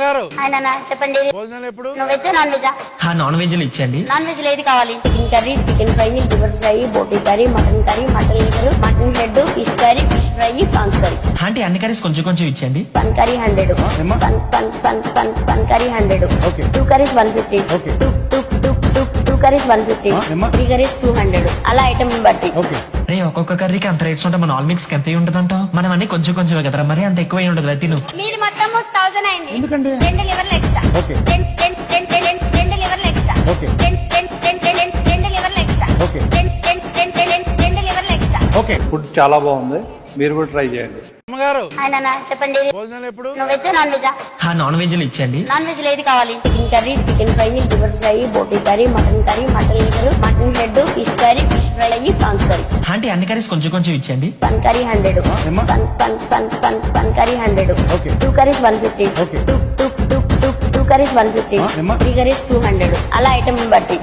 అమ్మగారు ఆయన చెప్పండి. భోజనాలు ఎప్పుడు? నువ్వు veg non veg? Non veg ఇచ్చండి. నాన్ వెజ్ ఏది కావాలి? Chicken curry, chicken fry, liver fry, boti curry, mutton liver, mutton head, fish curry, fish fry, prawns curry. అంటే అన్ని కర్రీస్ కొంచెం కొంచెం ఇచ్చండి. పన్ కర్రీ 100, పన్ కర్రీ 100, 2 కర్రీస్ 150, 2 కర్రీస్ 150, 3 కర్రీస్ 200. అలా ఐటమ్ బట్టి. రే ఒక్కొక్క కర్రీకి అంత రేట్స్ ఉంటే మన ఆల్ మిక్స్ ఎంత ఉంటదంటావు? మనం అన్ని కొంచెం కొంచెం కదరా, మరి అంత ఎక్కువ ఉండదు. తిను. మీరు మొత్తం 1000 అయింది. ఎందుకంటే 2 లివర్లు ఎక్స్ట్రా. 2 లివర్లు ఎక్స్ట్రా. 2 లివర్లు ఎక్స్ట్రా. 2 లివర్లు ఎక్స్ట్రా. ఫుడ్ చాలా బాగుంది, మీరు కూడా ట్రై చేయండి. అమ్మగారు ఆయన చెప్పండి. భోజనాలు ఎప్పుడు? నువ్వు veg non veg? Non veg ఇచ్చండి. నాన్ వెజ్ ఏది కావాలి? Chicken curry, chicken fry, liver fry, boti curry, mutton liver, mutton head, fish curry, fish fry, prawns curry. అంటే అన్ని కర్రీస్ కొంచెం కొంచెం ఇచ్చండి. పన్ కర్రీ 100, పన్ కర్రీ 100, 2 కర్రీస్ 150, 2 కర్రీస్ 150, 3 కర్రీస్ 200. అలా ఐటమ్ బట్టి.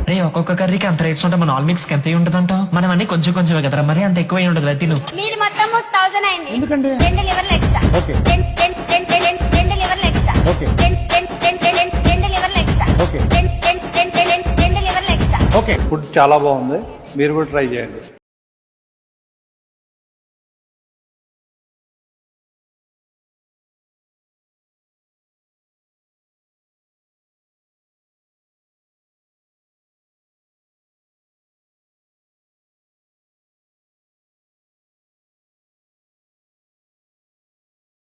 రే ఒక్కొక్క కర్రీకి అంత రేట్స్ ఉంటే మన ఆల్ మిక్స్ ఎంత ఉంటదంటావు? మనం అన్ని కొంచెం కొంచెం కదరా, మరి అంత ఎక్కువ ఉండదు. తిను. మీరు మొత్తం 1000 అయింది. ఎందుకంటే 2 లివర్లు ఎక్స్ట్రా. 2 లివర్లు ఎక్స్ట్రా. 2 లివర్లు ఎక్స్ట్రా. 2 లివర్లు ఎక్స్ట్రా. ఫుడ్ చాలా బాగుంది, మీరు కూడా ట్రై చేయండి.